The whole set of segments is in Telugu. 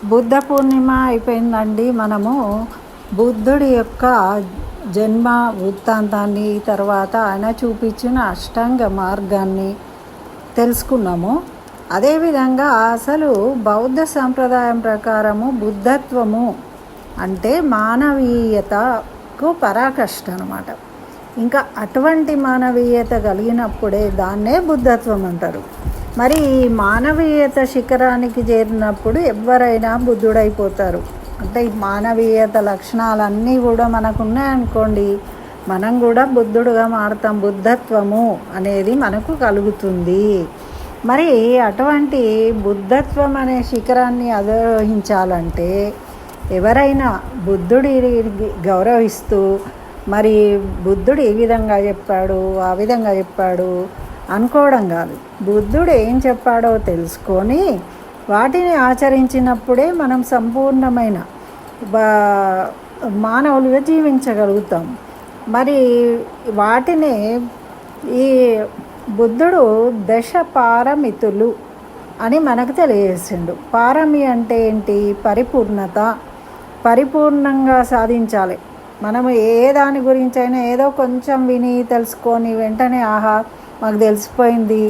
బుద్ధ పూర్ణిమ అయిపోయిందండి. మనము బుద్ధుడి యొక్క జన్మ వృత్తాంతాన్ని, తర్వాత ఆయన చూపించిన అష్టాంగ మార్గాన్ని తెలుసుకున్నాము. అదేవిధంగా అసలు బౌద్ధ సాంప్రదాయం ప్రకారము బుద్ధత్వము అంటే మానవీయతకు పరాకాష్ఠ అన్నమాట. ఇంకా అటువంటి మానవీయత కలిగినప్పుడే దాన్నే బుద్ధత్వం అంటారు. మరి ఈ మానవీయత శిఖరానికి చేరినప్పుడు ఎవరైనా బుద్ధుడైపోతారు. అంటే ఈ మానవీయత లక్షణాలన్నీ కూడా మనకు ఉన్నాయనుకోండి, మనం కూడా బుద్ధుడుగా మారుతాం. బుద్ధత్వము అనేది మనకు కలుగుతుంది. మరి అటువంటి బుద్ధత్వం అనే శిఖరాన్ని అధిరోహించాలంటే ఎవరైనా బుద్ధుడి గౌరవిస్తూ, మరి బుద్ధుడు ఈ విధంగా చెప్పాడు, ఆ విధంగా చెప్పాడు అనుకోవడం కాదు. బుద్ధుడు ఏం చెప్పాడో తెలుసుకొని వాటిని ఆచరించినప్పుడే మనం సంపూర్ణమైన మానవులుగా జీవించగలుగుతాం. మరి వాటినే ఈ బుద్ధుడు దశ పారమితులు అని మనకు తెలియజేసిండు. పారమి అంటే ఏంటి? పరిపూర్ణత. పరిపూర్ణంగా సాధించాలి. మనము ఏ దాని గురించి అయినా ఏదో కొంచెం విని తెలుసుకొని వెంటనే ఆహా మాకు తెలిసిపోయింది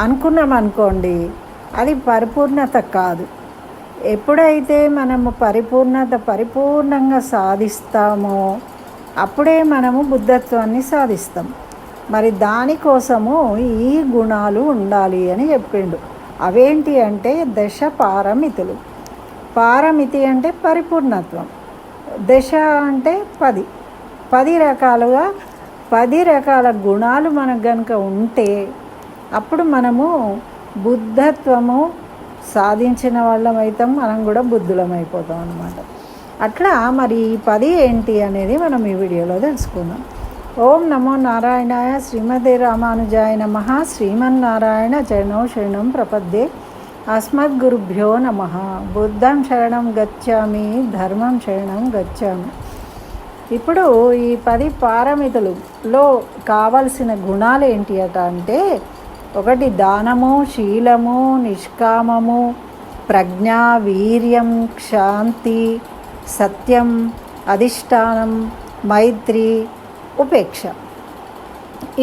అనుకున్నాం అనుకోండి, అది పరిపూర్ణత కాదు. ఎప్పుడైతే మనము పరిపూర్ణంగా సాధిస్తామో అప్పుడే మనము బుద్ధత్వాన్ని సాధిస్తాం. మరి దానికోసము ఈ గుణాలు ఉండాలి అని చెప్పిండు. అవేంటి అంటే దశ పారమితులు. పారమితి అంటే పరిపూర్ణత్వం, దశ అంటే 10 రకాలుగా 10 రకాల గుణాలు మనకు కనుక ఉంటే అప్పుడు మనము బుద్ధత్వము సాధించిన వాళ్ళం అవుతాం. మనం కూడా బుద్ధులం అయిపోతాం అన్నమాట. అట్లా మరి ఈ 10 ఏంటి అనేది మనం ఈ వీడియోలో తెలుసుకుందాం. ఓం నమో నారాయణాయ. శ్రీమతే రామానుజాయ నమః. శ్రీమన్నారాయణ చరణౌ శరణం ప్రపద్యే. అస్మద్గురుభ్యో నమః. బుద్ధం శరణం గచ్చామి, ధర్మం శరణం గచ్చామి. ఇప్పుడు ఈ 10 పారమితులలో కావలసిన గుణాలు ఏంటి అంటే 1 దానము, శీలము, నిష్కామము, ప్రజ్ఞ, వీర్యం, శాంతి, సత్యం, అధిష్టానం, మైత్రి, ఉపేక్ష.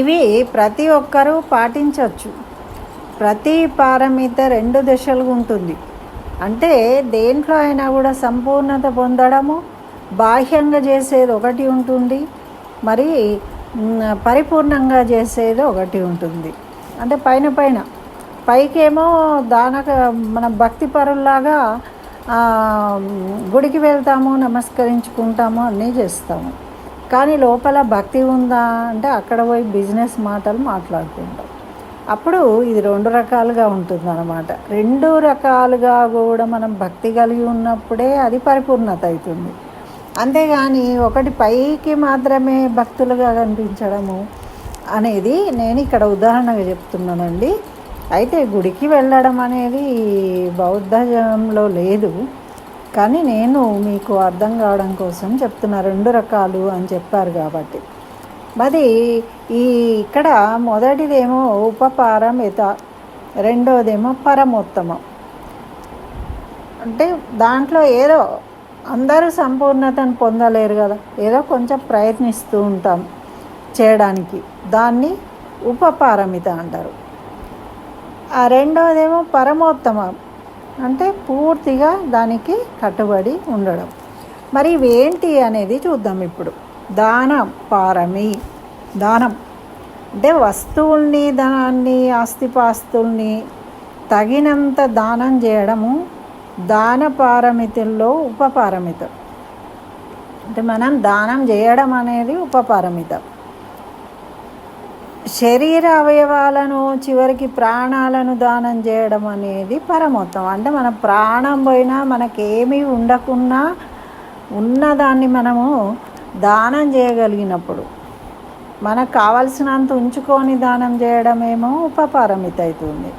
ఇవి ప్రతి ఒక్కరూ పాటించవచ్చు. ప్రతి పారమిత 2 దశలుగా ఉంటుంది. అంటే దేంట్లో అయినా కూడా సంపూర్ణత పొందడము, బాహ్యంగా చేసేది ఒకటి ఉంటుంది, మరి పరిపూర్ణంగా చేసేది ఒకటి ఉంటుంది. అంటే పైకేమో మన భక్తి పరుల్లాగా గుడికి వెళ్తాము, నమస్కరించుకుంటాము, అన్నీ చేస్తాము. కానీ లోపల భక్తి ఉందా అంటే అక్కడ పోయి బిజినెస్ మాటలు మాట్లాడుకుంటాం. అప్పుడు ఇది 2 రకాలుగా ఉంటుంది అన్నమాట. 2 రకాలుగా కూడా మనం భక్తి కలిగి ఉన్నప్పుడే అది పరిపూర్ణత అవుతుంది. అంతేగాని ఒకటి పైకి మాత్రమే భక్తులుగా కనిపించడము అనేది నేను ఇక్కడ ఉదాహరణగా చెప్తున్నానండి. అయితే గుడికి వెళ్ళడం అనేది బౌద్ధంలో లేదు, కానీ నేను మీకు అర్థం కావడం కోసం చెప్తున్నా. 2 రకాలు అని చెప్పారు కాబట్టి. మరి ఇక్కడ మొదటిదేమో ఉపపారమిత, రెండోదేమో పరమోత్తమం. అంటే దాంట్లో ఏదో అందరూ సంపూర్ణతను పొందలేరు కదా, ఏదో కొంచెం ప్రయత్నిస్తూ ఉంటాం చేయడానికి. దాన్ని ఉపపారమిత అంటారు. ఆ రెండోదేమో పరమోత్తమం, అంటే పూర్తిగా దానికి కట్టుబడి ఉండడం. మరి ఇవేంటి అనేది చూద్దాం ఇప్పుడు. దానం పారమి. దానం అంటే వస్తువుల్ని, ధనాన్ని, ఆస్తిపాస్తుల్ని తగినంత దానం చేయడము దాన పారమితుల్లో ఉపపారమిత. అంటే మనం దానం చేయడం అనేది ఉపపారమిత. శరీర అవయవాలను, చివరికి ప్రాణాలను దానం చేయడం అనేది పరమోత్తమం. అంటే మన ప్రాణం పోయినా మనకేమీ ఉండకున్నా ఉన్నదాన్ని మనము దానం చేయగలిగినప్పుడు, మనకు కావలసినంత ఉంచుకొని దానం చేయడమేమో ఉపపారమిత అవుతుంది.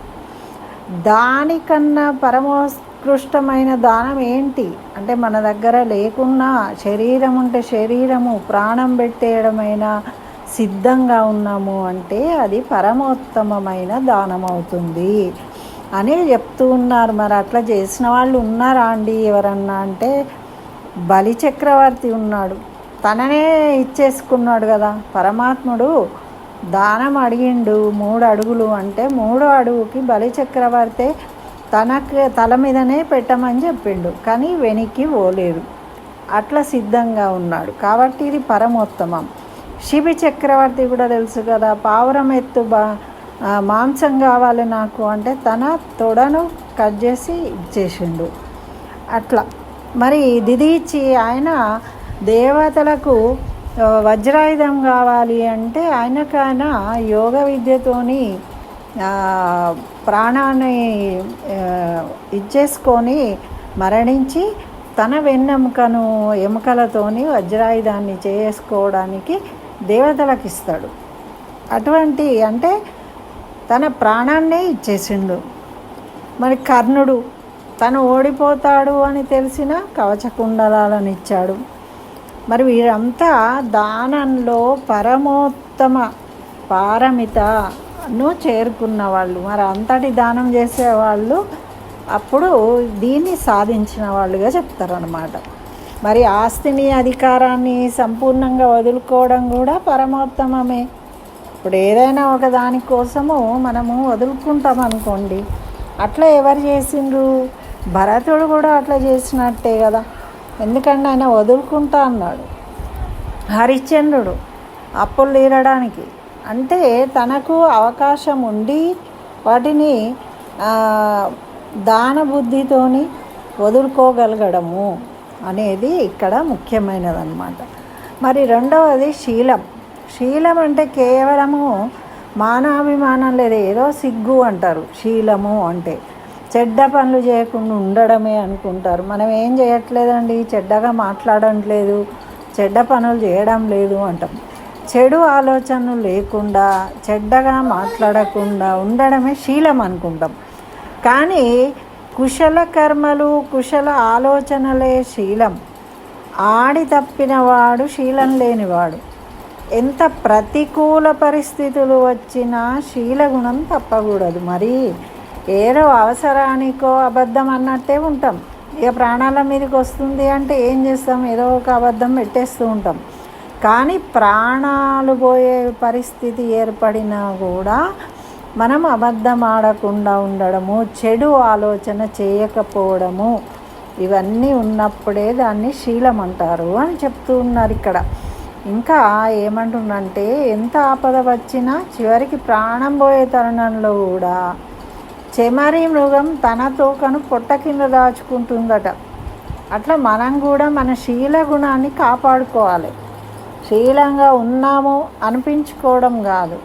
దానికన్నా పరమోత్కృష్టమైన దానం ఏంటి అంటే మన దగ్గర లేకున్నా శరీరం ఉంటే శరీరము ప్రాణం పెట్టేయడమైనా సిద్ధంగా ఉన్నాము అంటే అది పరమోత్తమమైన దానం అవుతుంది. అని చెప్తూ ఉన్నారు. మరి అట్లా చేసిన వాళ్ళు ఉన్నారా అండి ఎవరన్నా అంటే బలి చక్రవర్తి ఉన్నాడు. తననే ఇచ్చేసుకున్నాడు కదా పరమాత్ముడు. దానం అడిగిండు 3 అడుగులు అంటే 3 అడుగుకి బలి చక్రవర్తి తనకు తల మీదనే పెట్టమని చెప్పిండు, కానీ వెనక్కి పోలేదు. అట్లా సిద్ధంగా ఉన్నాడు కాబట్టి ఇది పరమోత్తమం. శిబి చక్రవర్తి కూడా తెలుసు కదా, పావురం ఎత్తు మాంసం కావాలి నాకు అంటే తన తొడను కట్ చేసి ఇచ్చేసిండు. అట్లా మరి దిదీచి ఆయన దేవతలకు వజ్రాయుధం కావాలి అంటే ఆయనకైనా యోగ విద్యతోని ప్రాణాన్ని ఇచ్చేసుకొని మరణించి తన వెన్నెముకను ఎముకలతోని వజ్రాయుధాన్ని చేసుకోవడానికి దేవతలకు ఇస్తాడు. అటువంటి అంటే తన ప్రాణాన్నే ఇచ్చేసిండు. మరి కర్ణుడు తను ఓడిపోతాడు అని తెలిసిన కవచకుండలాలను ఇచ్చాడు. మరి వీరంతా దానంలో పరమోత్తమ పారమితను చేరుకున్న వాళ్ళు. మరి అంతటి దానం చేసేవాళ్ళు అప్పుడు దీన్ని సాధించిన వాళ్ళుగా చెప్తారన్నమాట. మరి ఆస్తిని అధికారాన్ని సంపూర్ణంగా వదులుకోవడం కూడా పరమోత్తమమే. ఇప్పుడు ఏదైనా ఒక దానికోసము మనము వదులుకుంటాం అనుకోండి, అట్లా ఎవరు చేసిండ్రు? భరతుడు కూడా అట్లా చేసినట్టే కదా, ఎందుకంటే ఆయన వదులుకుంటా అన్నాడు. హరిశ్చంద్రుడు అప్పులు తీరడానికి అంటే తనకు అవకాశం ఉండి వాటిని దాన బుద్ధితోని వదులుకోగలగడము అనేది ఇక్కడ ముఖ్యమైనదన్నమాట. మరి రెండవది శీలం. శీలం అంటే కేవలము మానాభిమానం లేదు, ఏదో సిగ్గు అంటారు. శీలము అంటే చెడ్డ పనులు చేయకుండా ఉండడమే అనుకుంటారు. మనం ఏం చేయట్లేదండి, చెడ్డగా మాట్లాడడం లేదు, చెడ్డ పనులు చేయడం లేదు అంటాం. చెడు ఆలోచనలు లేకుండా చెడ్డగా మాట్లాడకుండా ఉండడమే శీలం అనుకుంటాం. కానీ కుశల కర్మలు కుశల ఆలోచనలే శీలం. ఆడి తప్పినవాడు శీలం లేనివాడు. ఎంత ప్రతికూల పరిస్థితులు వచ్చినా శీలగుణం తప్పకూడదు. మరి ఏదో అవసరానికో అబద్ధం అన్నట్టే ఉంటాం. ఇక ప్రాణాల మీదకి వస్తుంది అంటే ఏం చేస్తాం, ఏదో ఒక అబద్ధం పెట్టేస్తూ ఉంటాం. కానీ ప్రాణాలు పోయే పరిస్థితి ఏర్పడినా కూడా మనం అబద్ధం ఆడకుండా ఉండడము, చెడు ఆలోచన చేయకపోవడము, ఇవన్నీ ఉన్నప్పుడే దాన్ని శీలం అంటారు అని చెప్తూ ఉన్నారు ఇక్కడ. ఇంకా ఏమంటుందంటే ఎంత ఆపద వచ్చినా చివరికి ప్రాణం పోయే తరుణంలో కూడా చెమరి మృగం తన తోకను పొట్ట కింద దాచుకుంటుందట. అట్లా మనం కూడా మన శీల గుణాన్ని కాపాడుకోవాలి. శీలంగా ఉన్నాము అనిపించుకోవడం కాదు,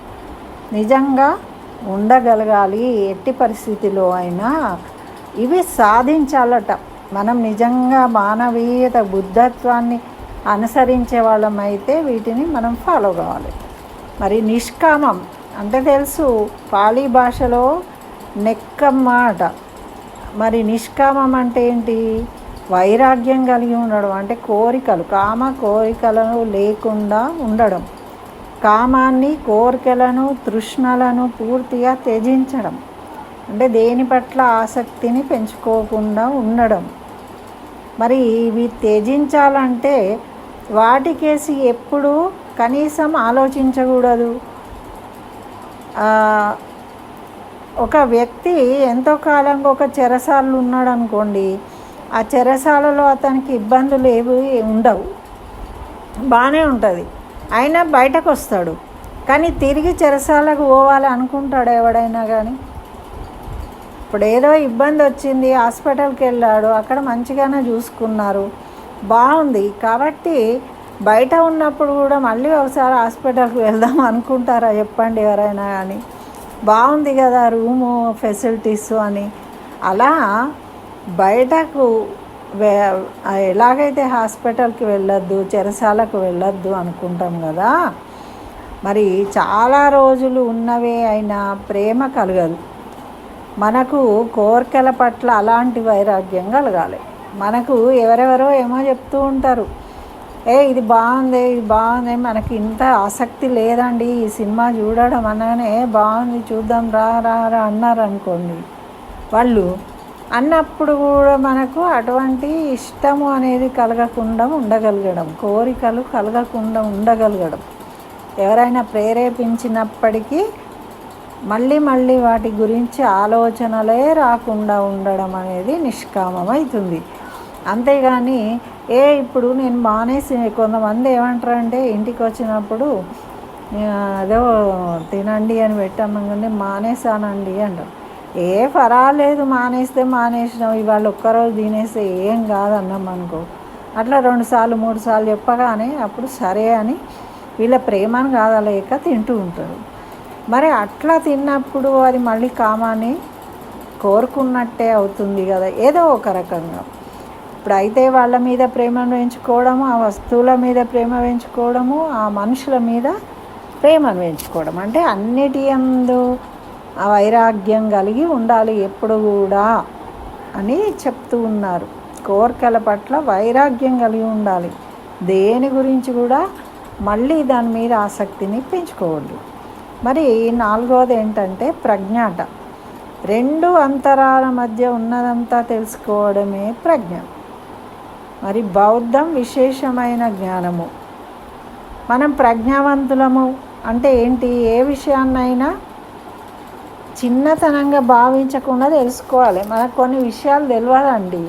నిజంగా ఉండగలగాలి. ఎట్టి పరిస్థితిలో అయినా ఇవి సాధించాలట. మనం నిజంగా మానవీయత బుద్ధత్వాన్ని అనుసరించే వాళ్ళమైతే వీటిని మనం ఫాలో కావాలి. మరి నిష్కామం అంటే తెలుసు, పాళీ భాషలో నెక్కమ్మ అట. మరి నిష్కామం అంటే ఏంటి? వైరాగ్యం కలిగి ఉండడం అంటే కోరికలు, కామ కోరికలను లేకుండా ఉండడం, కామాన్ని కోరికలను తృష్ణలను పూర్తిగా త్యజించడం అంటే దేని పట్ల ఆసక్తిని పెంచుకోకుండా ఉండడం. మరి ఇవి త్యజించాలంటే వాటికేసి ఎప్పుడూ కనీసం ఆలోచించకూడదు. ఒక వ్యక్తి ఎంతో కాలంగా ఒక చెరసాలలో ఉన్నాడు అనుకోండి, ఆ చెరసాలలో అతనికి ఇబ్బందులు ఏవి ఉండవు, బాగానే ఉంటుంది, అయినా బయటకు వస్తాడు. కానీ తిరిగి చెరసాలకు పోవాలి అనుకుంటాడు ఎవడైనా కానీ? ఇప్పుడు ఏదో ఇబ్బంది వచ్చింది, హాస్పిటల్కి వెళ్ళాడు, అక్కడ మంచిగానే చూసుకున్నారు, బాగుంది కాబట్టి బయట ఉన్నప్పుడు కూడా మళ్ళీ ఒకసారి హాస్పిటల్కి వెళ్దాం అనుకుంటారా చెప్పండి ఎవరైనా కానీ? బాగుంది కదా రూము ఫెసిలిటీస్ అని. అలా బయటకు ఎలాగైతే హాస్పిటల్కి వెళ్ళొద్దు, చెరసాలకు వెళ్ళొద్దు అనుకుంటాం కదా, మరి చాలా రోజులు ఉన్నవే అయినా ప్రేమ కలగదు. మనకు కోరికల పట్ల అలాంటి వైరాగ్యం కలగాలి. మనకు ఎవరెవరో ఏమో చెప్తూ ఉంటారు, ఇది బాగుంది ఇది బాగుంది, మనకి ఇంత ఆసక్తి లేదండి ఈ సినిమా చూడడం అనగానే బాగుంది చూద్దాం రా రా రా అన్నారు అనుకోండి, వాళ్ళు అన్నప్పుడు కూడా మనకు అటువంటి ఇష్టము అనేది కలగకుండా ఉండగలగడం, కోరికలు కలగకుండా ఉండగలగడం. ఎవరైనా ప్రేరేపించినప్పటికీ మళ్ళీ మళ్ళీ వాటి గురించి ఆలోచనలే రాకుండా ఉండడం అనేది నిష్కామమవుతుంది. అంతేగాని ఇప్పుడు నేను మానేసి, కొంతమంది ఏమంటారంటే ఇంటికి వచ్చినప్పుడు ఏదో తినండి అని పెట్టామంటే మానేసానండి అంటారు. పర్వాలేదు, మానేస్తే మానేసినాం, ఇవాళ ఒక్కరోజు తినేస్తే ఏం కాదన్నాం అనుకో, అట్లా 2 సార్లు 3 సార్లు చెప్పగానే అప్పుడు సరే అని వీళ్ళ ప్రేమను కాదలేక తింటూ ఉంటారు. మరి అట్లా తిన్నప్పుడు అది మళ్ళీ కామాన్ని కోరుకున్నట్టే అవుతుంది కదా, ఏదో ఒక రకంగా. ఇప్పుడు అయితే వాళ్ళ మీద ప్రేమను పెంచుకోవడము, ఆ వస్తువుల మీద ప్రేమ పెంచుకోవడము, ఆ మనుషుల మీద ప్రేమను పెంచుకోవడం, అంటే అన్నిటి యందు ఆ వైరాగ్యం కలిగి ఉండాలి ఎప్పుడు కూడా అని చెప్తూ ఉన్నారు. కోరికల పట్ల వైరాగ్యం కలిగి ఉండాలి. దేని గురించి కూడా మళ్ళీ దాని మీద ఆసక్తిని పెంచుకోవద్దు. మరి 4వది ఏంటంటే ప్రజ్ఞాట. 2 అంతరాల మధ్య ఉన్నదంతా తెలుసుకోవడమే ప్రజ్ఞ. మరి బౌద్ధం విశేషమైన జ్ఞానము. మనం ప్రజ్ఞావంతులము అంటే ఏంటి? ఏ విషయాన్నైనా చిన్నతనంగా భావించకుండా తెలుసుకోవాలి. మనకు కొన్ని విషయాలు తెలియదండి.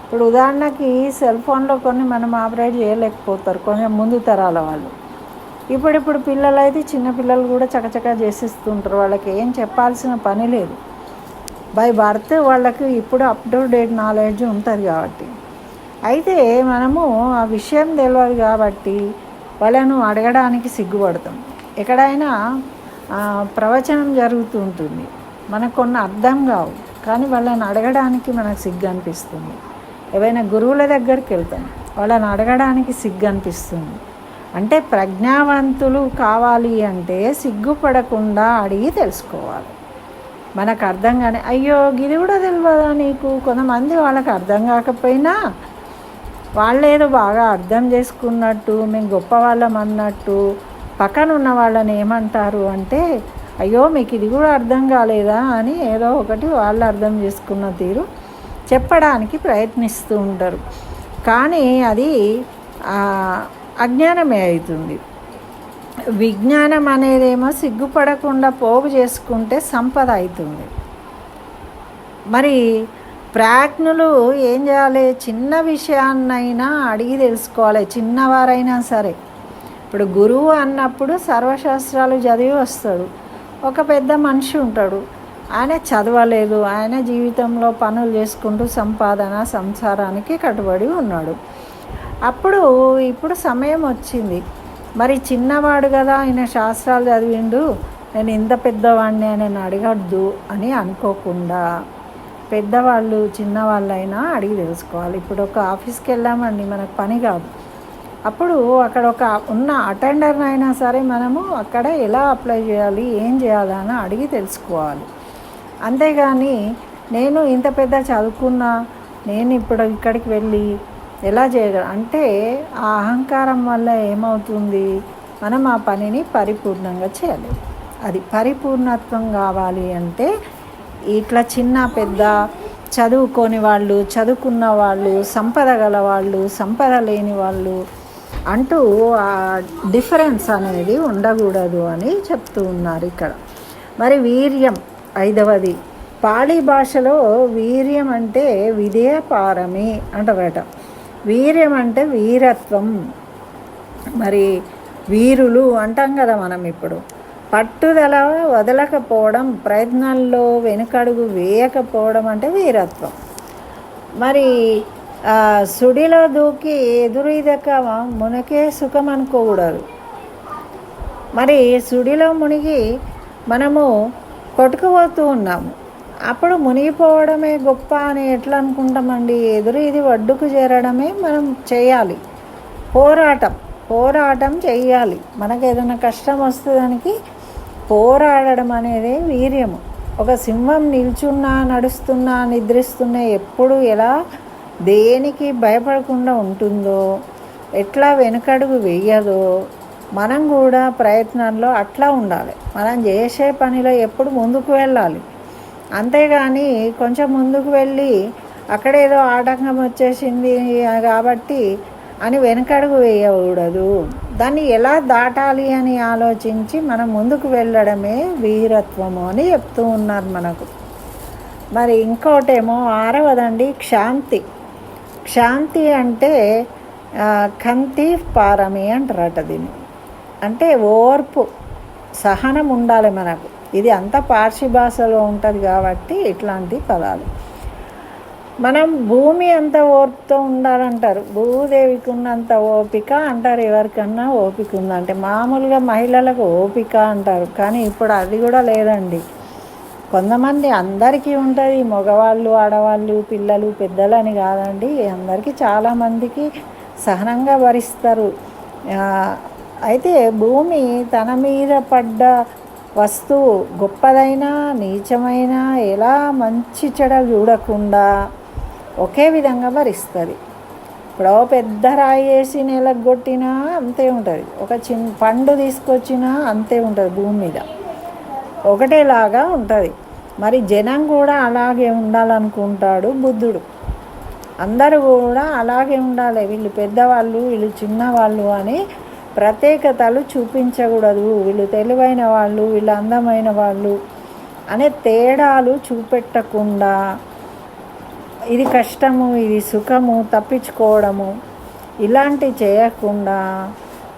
ఇప్పుడు ఉదాహరణకి సెల్ ఫోన్లో కొన్ని మనం ఆపరేట్ చేయలేకపోతారు కొంచెం ముందు తరాల వాళ్ళు. ఇప్పుడు పిల్లలు అయితే చిన్నపిల్లలు కూడా చకచకా చేసేస్తుంటారు. వాళ్ళకి ఏం చెప్పాల్సిన పని లేదు. బై బర్త్ వాళ్ళకి ఇప్పుడు అప్ టు డేట్ నాలెడ్జ్ ఉంటుంది కాబట్టి. అయితే మనము ఆ విషయం తెలియదు కాబట్టి వాళ్ళను అడగడానికి సిగ్గుపడతాం. ఎక్కడైనా ప్రవచనం జరుగుతూ ఉంటుంది, మనకు కొన్ని అర్థం కావు, కానీ వాళ్ళని అడగడానికి మనకు సిగ్గు అనిపిస్తుంది. ఏవైనా గురువుల దగ్గరికి వెళ్తాం, వాళ్ళని అడగడానికి సిగ్గు అనిపిస్తుంది. అంటే ప్రజ్ఞావంతులు కావాలి అంటే సిగ్గుపడకుండా అడిగి తెలుసుకోవాలి. మనకు అర్థం కానీ అయ్యో ఇది కూడా తెలియదా నీకు. కొంతమంది వాళ్ళకి అర్థం కాకపోయినా వాళ్ళేదో బాగా అర్థం చేసుకున్నట్టు, మేము గొప్ప వాళ్ళం అన్నట్టు పక్కన ఉన్న వాళ్ళని ఏమంటారు అంటే, అయ్యో మీకు ఇది కూడా అర్థం కాలేదా అని ఏదో ఒకటి వాళ్ళు అర్థం చేసుకున్న తీరు చెప్పడానికి ప్రయత్నిస్తూ ఉంటారు. కానీ అది అజ్ఞానమే అవుతుంది. విజ్ఞానం అనేదేమో సిగ్గుపడకుండా పోగు చేసుకుంటే సంపద అవుతుంది. మరి ప్రాజ్ఞులు ఏం చేయాలి? చిన్న విషయాన్నైనా అడిగి తెలుసుకోవాలి, చిన్నవారైనా సరే. ఇప్పుడు గురువు అన్నప్పుడు సర్వశాస్త్రాలు చదివి వస్తాడు. ఒక పెద్ద మనిషి ఉంటాడు, ఆయన చదవలేదు, ఆయన జీవితంలో పనులు చేసుకుంటూ సంసారానికి కట్టుబడి ఉన్నాడు. ఇప్పుడు సమయం వచ్చింది. మరి చిన్నవాడు కదా, ఆయన శాస్త్రాలు చదివిండు, నేను ఇంత పెద్దవాడిని ఆయన అడగద్దు అని అనుకోకుండా పెద్దవాళ్ళు చిన్నవాళ్ళైనా అడిగి తెలుసుకోవాలి. ఇప్పుడు ఒక ఆఫీస్కి వెళ్ళామండి, మనకు పని కాదు, అప్పుడు అక్కడ ఒక ఉన్న అటెండర్నైనా సరే మనము అక్కడ ఎలా అప్లై చేయాలి, ఏం చేయాలని అడిగి తెలుసుకోవాలి. అంతేగాని నేను ఇంత పెద్ద చదువుకున్నా, నేను ఇప్పుడు ఇక్కడికి వెళ్ళి ఎలా చేయగలను అంటే ఆ అహంకారం వల్ల ఏమవుతుంది? మనం ఆ పనిని పరిపూర్ణంగా చేయాలి. అది పరిపూర్ణత్వం కావాలి అంటే ఇట్లా చిన్న పెద్ద చదువుకోని వాళ్ళు, చదువుకున్న వాళ్ళు, సంపద గల వాళ్ళు, సంపద లేని వాళ్ళు అంటూ ఆ డిఫరెన్స్ అనేది ఉండకూడదు అని చెప్తూ ఉన్నారు ఇక్కడ. మరి వీర్యం 5వది. పాళీ భాషలో వీర్యం అంటే విధేయపారమి అంటారట. వీర్యం అంటే వీరత్వం. మరి వీరులు అంటాం కదా మనం. ఇప్పుడు పట్టుదల వదలకపోవడం, ప్రయత్నాల్లో వెనుకడుగు వేయకపోవడం అంటే వీరత్వం. మరి సుడిలో దూకి ఎదురీదక మునకే సుఖం అనుకోకూడదు. మరి సుడిలో మునిగి మనము కొట్టుకుపోతూ ఉన్నాము, అప్పుడు మునిగిపోవడమే గొప్ప అని ఎట్లా అనుకుంటామండి? ఇది ఒడ్డుకు చేరడమే మనం చేయాలి. పోరాటం చేయాలి. మనకు ఏదైనా కష్టం వస్తే దానికి పోరాడడం అనేది వీర్యము. ఒక సింహం నిల్చున్నా, నడుస్తున్నా, నిద్రిస్తున్నా ఎప్పుడు ఎలా దేనికి భయపడకుండా ఉంటుందో, ఎట్లా వెనుకడుగు వేయదో, మనం కూడా ప్రయత్నంలో అట్లా ఉండాలి. మనం చేసే పనిలో ఎప్పుడు ముందుకు వెళ్ళాలి. అంతేగాని కొంచెం ముందుకు వెళ్ళి అక్కడేదో ఆటంకం వచ్చేసింది కాబట్టి అని వెనకడుగు వేయకూడదు. దాన్ని ఎలా దాటాలి అని ఆలోచించి మనం ముందుకు వెళ్ళడమే వీరత్వము అని చెప్తూ ఉన్నారు మనకు. మరి ఇంకోటేమో 6వదండి క్షాంతి. క్షాంతి అంటే కంతి పారమి అంటారట దీన్ని. అంటే ఓర్పు, సహనం ఉండాలి మనకు. ఇది అంతా పార్సీ భాషలో ఉంటుంది కాబట్టి ఇట్లాంటి పదాలు. మనం భూమి అంత ఓర్పుతో ఉండాలంటారు. భూదేవికి ఉన్నంత ఓపిక అంటారు. ఎవరికన్నా ఓపిక ఉందంటే మామూలుగా మహిళలకు ఓపిక అంటారు, కానీ ఇప్పుడు అది కూడా లేదండి. కొంతమంది, అందరికీ ఉంటుంది, మగవాళ్ళు ఆడవాళ్ళు పిల్లలు పెద్దలు అని కాదండి, అందరికీ చాలామందికి సహనంగా భరిస్తారు. అయితే భూమి తన మీద పడ్డ వస్తువు గొప్పదైనా నీచమైనా ఎలా మంచి చెడలు చూడకుండా ఒకే విధంగా భరిస్తుంది. ఇప్పుడు పెద్ద రాయి వేసి నెలకు కొట్టినా అంతే ఉంటుంది, ఒక చిన్న పండు తీసుకొచ్చినా అంతే ఉంటుంది. భూమి మీద ఒకటేలాగా ఉంటుంది. మరి జనం కూడా అలాగే ఉండాలనుకుంటాడు బుద్ధుడు. అందరూ కూడా అలాగే ఉండాలి, వీళ్ళు పెద్దవాళ్ళు వీళ్ళు చిన్నవాళ్ళు అని ప్రత్యేకతలు చూపించకూడదు. వీళ్ళు తెలివైన వాళ్ళు వీళ్ళు అందమైన వాళ్ళు అనే తేడాలు చూపెట్టకుండా, ఇది కష్టము ఇది సుఖము తప్పించుకోవడము ఇలాంటివి చేయకుండా,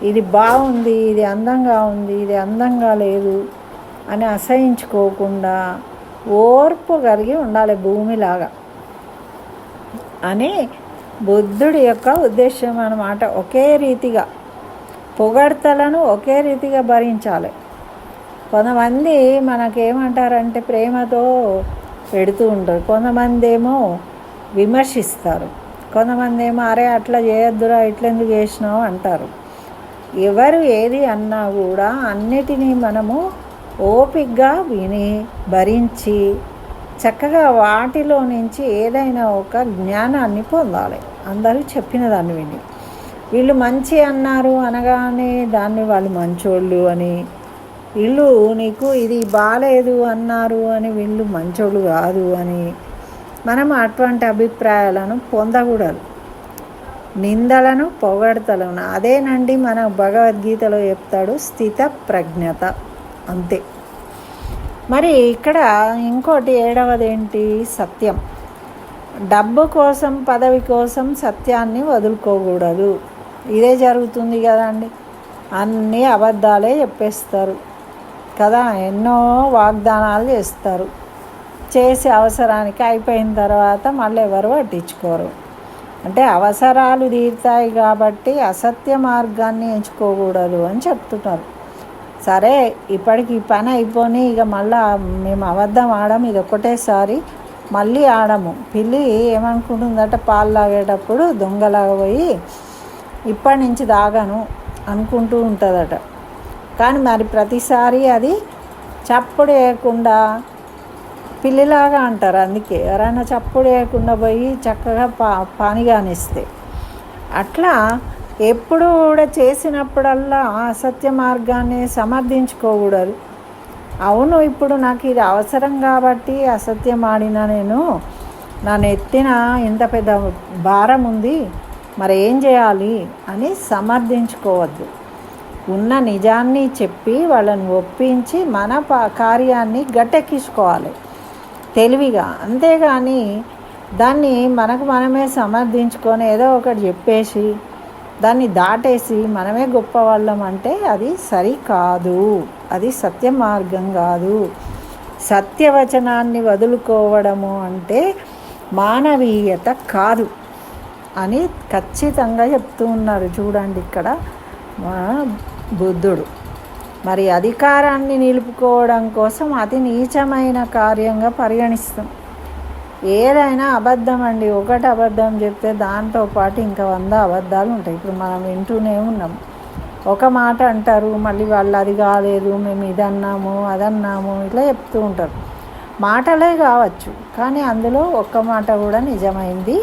ఇది బాగుంది ఇది అందంగా ఉంది ఇది అందంగా లేదు అని అసహించుకోకుండా ఓర్పు కలిగి ఉండాలి భూమిలాగా అని బుద్ధుడి యొక్క ఉద్దేశం అన్నమాట. ఒకే రీతిగా పొగడ్తలను ఒకే రీతిగా భరించాలి. కొంతమంది మనకేమంటారంటే ప్రేమతో పెడుతూ ఉంటారు, కొంతమంది ఏమో విమర్శిస్తారు, కొంతమంది ఏమో అరే అట్లా చేయొద్దురా ఇట్లెందుకు చేసినావు అంటారు. ఎవరు ఏది అన్నా కూడా అన్నిటినీ మనము ఓపికగా విని భరించి చక్కగా వాటిలో నుంచి ఏదైనా ఒక జ్ఞానాన్ని పొందాలి. అందరూ చెప్పిన దాన్ని విని, వీళ్ళు మంచి అన్నారు అనగానే దాన్ని వాళ్ళు మంచోళ్ళు అని, వీళ్ళు నీకు ఇది బాలేదు అన్నారు అని వీళ్ళు మంచోళ్ళు కాదు అని మనం అటువంటి అభిప్రాయాలను పొందకూడదు. నిందలను పొగడ్తలను అదేనండి మన భగవద్గీతలో చెప్తాడు, స్థిత ప్రజ్ఞత అంతే. మరి ఇక్కడ ఇంకోటి 7వదేంటి, సత్యం. డబ్బు కోసం పదవి కోసం సత్యాన్ని వదులుకోకూడదు. ఇదే జరుగుతుంది కదండి, అన్నీ అబద్ధాలే చెప్పేస్తారు కదా, ఎన్నో వాగ్దానాలు చేస్తారు, చేసి అవసరానికి అయిపోయిన తర్వాత మళ్ళీ ఎవరు పట్టించుకోరు. అంటే అవసరాలు తీరుతాయి కాబట్టి అసత్య మార్గాన్ని ఎంచుకోకూడదు అని చెప్తున్నారు. సరే ఇప్పటికి ఈ పని అయిపోయి ఇక మళ్ళీ మేము అబద్ధం ఆడము, ఇది ఒకటేసారి మళ్ళీ ఆడము. పిల్లి ఏమనుకుంటుందట, పాలు తాగేటప్పుడు దొంగలాగా పోయి ఇప్పటి నుంచి తాగను అనుకుంటూ ఉంటుందట. కానీ మరి ప్రతిసారి అది చప్పుడు వేయకుండా పిల్లిలాగా అంటారు. అందుకే ఎవరైనా చప్పుడు వేయకుండా పోయి చక్కగా పని కానిస్తే, అట్లా ఎప్పుడు కూడా చేసినప్పుడల్లా అసత్య మార్గాన్ని సమర్థించుకోకూడదు. అవును ఇప్పుడు నాకు ఇది అవసరం కాబట్టి అసత్యం ఆడినా, నేను నా నెత్తిన ఇంత పెద్ద భారం ఉంది మరి ఏం చేయాలి అని సమర్థించుకోవద్దు. ఉన్న నిజాన్ని చెప్పి వాళ్ళని ఒప్పించి మన కార్యాన్ని గట్టెక్కించుకోవాలి తెలివిగా. అంతేగాని దాన్ని మనకు మనమే సమర్థించుకొని ఏదో ఒకటి చెప్పేసి దాన్ని దాటేసి మనమే గొప్ప వాళ్ళం అంటే అది సరికాదు, అది సత్య మార్గం కాదు. సత్యవచనాన్ని వదులుకోవడము అంటే మానవీయత కాదు అని ఖచ్చితంగా చెప్తూ ఉన్నారు. చూడండి ఇక్కడ బుద్ధుడు. మరి అధికారాన్ని నిలుపుకోవడం కోసం అతి నీచమైన కార్యంగా పరిగణిస్తాం. ఏదైనా అబద్ధం అండి, ఒకటి అబద్ధం చెప్తే దాంతోపాటు ఇంకా 100 అబద్ధాలు ఉంటాయి. ఇప్పుడు మనం వింటూనే ఉన్నాం, ఒక మాట అంటారు మళ్ళీ వాళ్ళు అది కాలేదు మేము ఇది అన్నాము అదన్నాము ఇట్లా చెప్తూ ఉంటారు. మాటలే కావచ్చు కానీ అందులో ఒక్క మాట కూడా నిజమైంది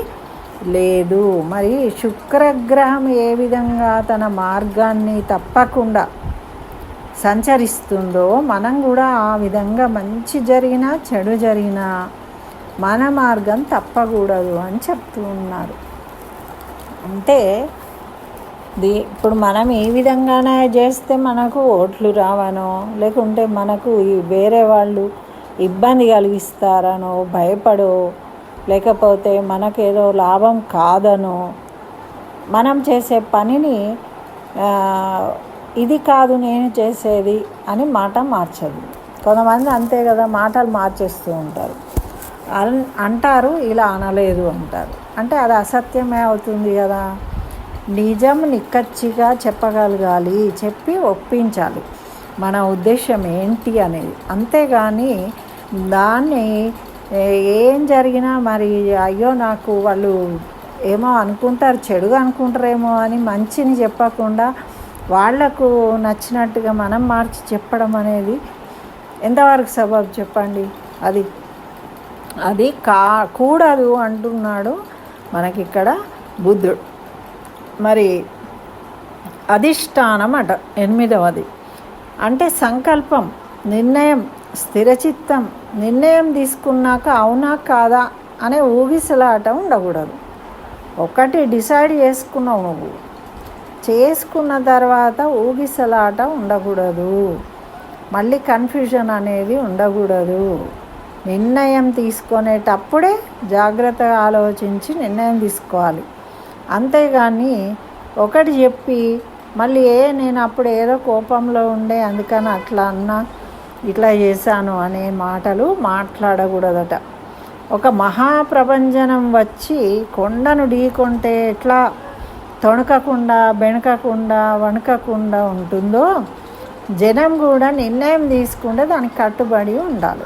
లేదు. మరి శుక్రగ్రహం ఏ విధంగా తన మార్గాన్ని తప్పకుండా సంచరిస్తుందో మనం కూడా ఆ విధంగా మంచి జరిగినా చెడు జరిగినా మన మార్గం తప్పకూడదు అని చెప్తూ ఉన్నారు. అంటే ఇప్పుడు మనం ఈ విధంగానే చేస్తే మనకు ఓట్లు రావనో, లేకుంటే మనకు వేరే వాళ్ళు ఇబ్బంది కలిగిస్తారనో భయపడో, లేకపోతే మనకేదో లాభం కాదనో మనం చేసే పనిని ఇది కాదు నేను చేసేది అని మాట మార్చదు. కొంతమంది అంతే కదా, మాటలు మార్చేస్తూ ఉంటారు. అంటారు ఇలా అనలేదు అంటారు, అంటే అది అసత్యమే అవుతుంది కదా. నిజం నిక్కచ్చిగా చెప్పగలగాలి, చెప్పి ఒప్పించాలి మన ఉద్దేశం ఏంటి అనేది. అంతేగాని దాన్ని ఏం జరిగినా మరి అయ్యో నాకు వాళ్ళు ఏమో అనుకుంటారు, చెడుగా అనుకుంటారేమో అని మంచిని చెప్పకుండా వాళ్లకు నచ్చినట్టుగా మనం మార్చి చెప్పడం అనేది ఎంతవరకు సబబు చెప్పండి. అది కూడదు అంటున్నాడు మనకిక్కడ బుద్ధుడు. మరి అధిష్టానం అట 8వది అంటే సంకల్పం, నిర్ణయం, స్థిరచిత్తం. నిర్ణయం తీసుకున్నాక అవునా కాదా అనే ఊగిసలాట ఉండకూడదు. ఒకటి డిసైడ్ చేసుకున్నావు, నువ్వు చేసుకున్న తర్వాత ఊగిసలాట ఉండకూడదు, మళ్ళీ కన్ఫ్యూజన్ అనేది ఉండకూడదు. నిర్ణయం తీసుకునేటప్పుడే జాగ్రత్తగా ఆలోచించి నిర్ణయం తీసుకోవాలి. అంతేగాని ఒకటి చెప్పి మళ్ళీ నేను అప్పుడు ఏదో కోపంలో ఉండే అందుకని అట్లా అన్నా ఇట్లా చేశాను అనే మాటలు మాట్లాడకూడదట. ఒక మహాప్రపంచనం వచ్చి కొండను ఢీకొంటే ఎట్లా తొణకకుండా బెణకకుండా వణకకుండా ఉంటుందో జనం కూడా నిర్ణయం తీసుకుంటే దానికి కట్టుబడి ఉండాలి.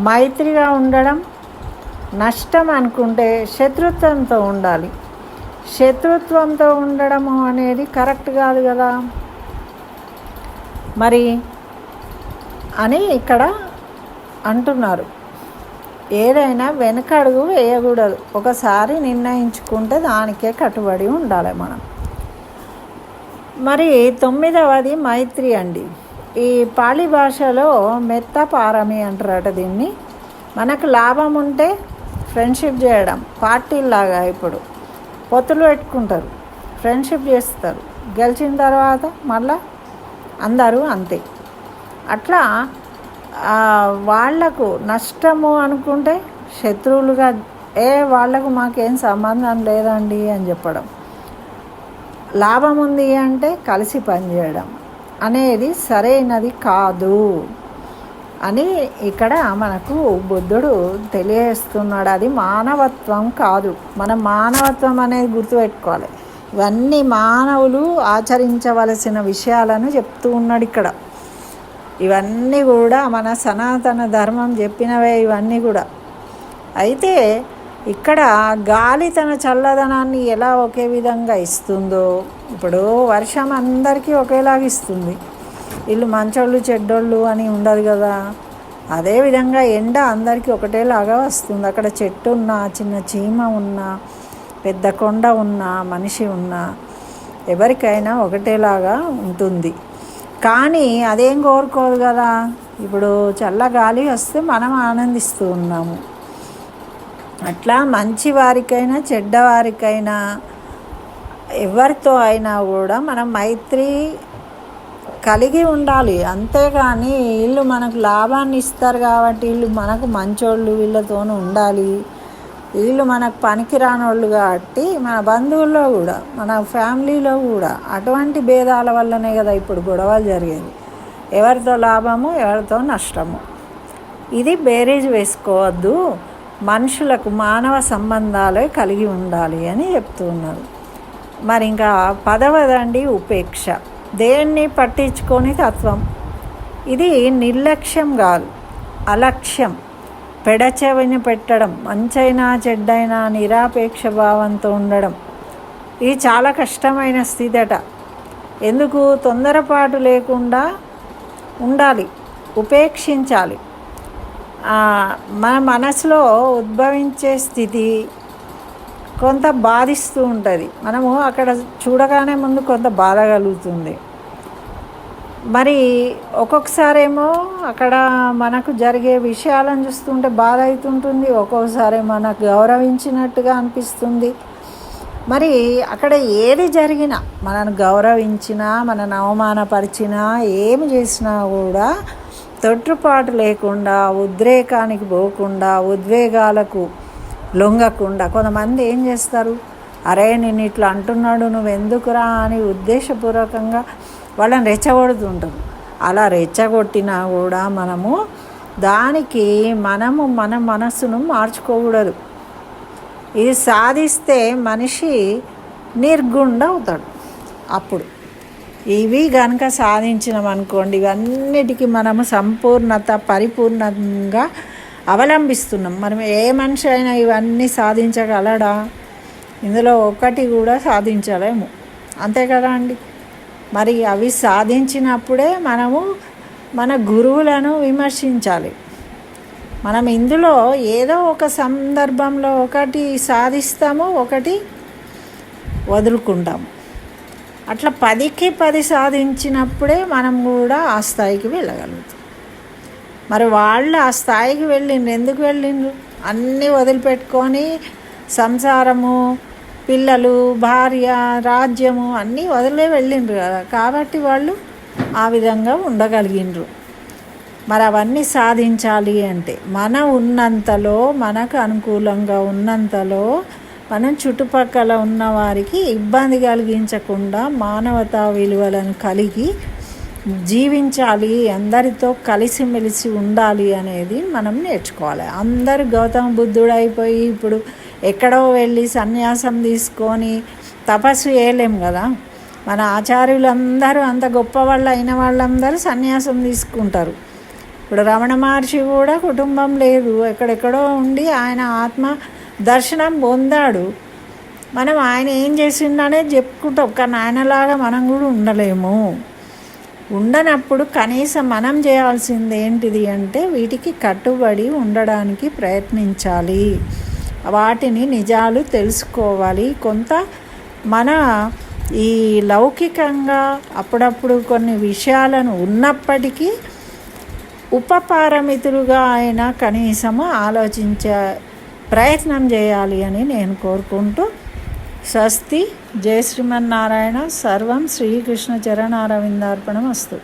మైత్రిగా ఉండడం, నష్టం అనుకుంటే శత్రుత్వంతో ఉండాలి. శత్రుత్వంతో ఉండడము అనేది కరెక్ట్ కాదు కదా మరి అని ఇక్కడ అంటున్నారు. ఏదైనా వెనకడుగు వేయకూడదు, ఒకసారి నిర్ణయించుకుంటే దానికే కట్టుబడి ఉండాలి మనం. మరి 9వది మైత్రి అండి. ఈ పాళీ భాషలో మెత్త పారమి అంటారట దీన్ని. మనకు లాభం ఉంటే ఫ్రెండ్షిప్ చేయడం, పార్టీలాగా ఇప్పుడు పొత్తులు పెట్టుకుంటారు, ఫ్రెండ్షిప్ చేస్తారు, గెలిచిన తర్వాత మళ్ళా అందరూ అంతే. అట్లా వాళ్లకు నష్టము అనుకుంటే శత్రువులుగా వాళ్లకు మాకేం సంబంధం లేదండి అని చెప్పడం, లాభం ఉంది అంటే కలిసి పనిచేయడం అనేది సరైనది కాదు అని ఇక్కడ మనకు బుద్ధుడు తెలియజేస్తున్నాడు. అది మానవత్వం కాదు. మనం మానవత్వం అనేది గుర్తుపెట్టుకోవాలి. ఇవన్నీ మానవులు ఆచరించవలసిన విషయాలను చెప్తూ ఉన్నాడు ఇక్కడ. ఇవన్నీ కూడా మన సనాతన ధర్మం చెప్పినవే ఇవన్నీ కూడా. అయితే ఇక్కడ గాలి తన చల్లదనాన్ని ఎలా ఒకే విధంగా ఇస్తుందో, ఇప్పుడు వర్షం అందరికీ ఒకేలాగా ఇస్తుంది, వీళ్ళు మంచోళ్ళు చెడ్డోళ్ళు అని ఉండదు కదా. అదేవిధంగా ఎండ అందరికీ ఒకటేలాగా వస్తుంది. అక్కడ చెట్టు ఉన్నా, చిన్న చీమ ఉన్నా, పెద్ద కొండ ఉన్నా, మనిషి ఉన్నా ఎవరికైనా ఒకటేలాగా ఉంటుంది. కానీ అదేం కోరుకోదు కదా. ఇప్పుడు చల్లగాలి వస్తే మనం ఆనందిస్తూ ఉన్నాము. అట్లా మంచి వారికైనా చెడ్డవారికైనా ఎవరితో అయినా కూడా మనం మైత్రి కలిగి ఉండాలి. అంతేగాని వీళ్ళు మనకు లాభాన్ని ఇస్తారు కాబట్టి వీళ్ళు మనకు మంచోళ్ళు, వీళ్ళతోనూ ఉండాలి, వీళ్ళు మనకు పనికిరానోళ్ళు కాబట్టి మన బంధువుల్లో కూడా మన ఫ్యామిలీలో కూడా అటువంటి భేదాల వల్లనే కదా ఇప్పుడు గొడవలు జరిగేది. ఎవరితో లాభము, ఎవరితో నష్టము, ఇది బేరీజ్ వేసుకోవద్దు. మనుషులకు మానవ సంబంధాలే కలిగి ఉండాలి అని చెప్తూ ఉన్నారు. మరి ఇంకా 10వదండి ఉపేక్ష, దేన్ని పట్టించుకొని తత్వం. ఇది నిర్లక్ష్యం కాదు, అలక్ష్యం, పెడచెవిని పెట్టడం, మంచైనా చెడ్డైనా నిరాపేక్ష భావంతో ఉండడం. ఇది చాలా కష్టమైన స్థితి అట. ఎందుకు? తొందరపాటు లేకుండా ఉండాలి, ఉపేక్షించాలి. మన మనసులో ఉద్భవించే స్థితి కొంత బాధిస్తూ ఉంటుంది. మనము అక్కడ చూడగానే ముందు కొంత బాధ కలుగుతుంది. మరి ఒక్కొక్కసారేమో అక్కడ మనకు జరిగే విషయాలను చూస్తుంటే బాధ అవుతుంటుంది, ఒక్కొక్కసారి మనకు గౌరవించినట్టుగా అనిపిస్తుంది. మరి అక్కడ ఏది జరిగినా, మనను గౌరవించినా, మనను అవమానపరిచినా, ఏమి చేసినా కూడా తొట్టుపాటు లేకుండా, ఉద్రేకానికి పోకుండా, ఉద్వేగాలకు లొంగకుండా కొంతమంది ఏం చేస్తారు, అరే నేను ఇట్లా అంటున్నాడు నువ్వెందుకురా అని ఉద్దేశపూర్వకంగా వాళ్ళని రెచ్చగొడుతుంటారు. అలా రెచ్చగొట్టినా కూడా దానికి మన మనస్సును మార్చుకోకూడదు. ఇది సాధిస్తే మనిషి నిర్గుండ అవుతాడు. అప్పుడు ఇవి కనుక సాధించినామనుకోండి, ఇవన్నిటికీ మనము సంపూర్ణత పరిపూర్ణంగా అవలంబిస్తున్నాం. మనం ఏ మనిషి అయినా ఇవన్నీ సాధించగలడా? ఇందులో ఒకటి కూడా సాధించలేము, అంతే కదా అండి. మరి అవి సాధించినప్పుడే మనము మన గురువులను విమర్శించాలి. మనం ఇందులో ఏదో ఒక సందర్భంలో ఒకటి సాధిస్తాము, ఒకటి వదులుకుంటాము. అట్లా 10కి 10 సాధించినప్పుడే మనం కూడా ఆ స్థాయికి వెళ్ళగలుగుతాం. మరి వాళ్ళు ఆ స్థాయికి వెళ్ళిండ్రు, ఎందుకు వెళ్ళిండ్రు? అన్నీ వదిలిపెట్టుకొని సంసారము, పిల్లలు, భార్య, రాజ్యము అన్నీ వదిలే వెళ్ళిండ్రు కదా. కాబట్టి వాళ్ళు ఆ విధంగా ఉండగలిగినరు. మరి అవన్నీ సాధించాలి అంటే ఉన్నంతలో, మనకు అనుకూలంగా ఉన్నంతలో మనం చుట్టుపక్కల ఉన్న వారికి ఇబ్బంది కలిగించకుండా మానవతా విలువలను కలిగి జీవించాలి, అందరితో కలిసిమెలిసి ఉండాలి అనేది మనం నేర్చుకోవాలి. అందరూ గౌతమ బుద్ధుడు అయిపోయి ఇప్పుడు ఎక్కడో వెళ్ళి సన్యాసం తీసుకొని తపస్సు చేయలేం కదా. మన ఆచార్యులందరూ అంత గొప్ప వాళ్ళు అయిన వాళ్ళందరూ సన్యాసం తీసుకుంటారు. ఇప్పుడు రమణ మహర్షి కూడా కుటుంబం లేదు, ఎక్కడెక్కడో ఉండి ఆయన ఆత్మ దర్శనం పొందాడు. మనం ఆయన ఏం చేసిండనే చెప్పుకుంటాం, కానీ ఆయనలాగా మనం కూడా ఉండలేము. ఉండనప్పుడు కనీసం మనం చేయాల్సింది ఏంటిది అంటే వీటికి కట్టుబడి ఉండడానికి ప్రయత్నించాలి, వాటిని నిజాలు తెలుసుకోవాలి. కొంత మన ఈ లౌకికంగా అప్పుడప్పుడు కొన్ని విషయాలను ఉన్నప్పటికీ ఉపపారమితులుగా అయినా కనీసము ఆలోచించే ప్రయత్నం చేయాలి అని నేను కోరుకుంటూ స్వస్తి. జై శ్రీమన్నారాయణ. సర్వం శ్రీకృష్ణ చరణారవిందార్పణమస్తు.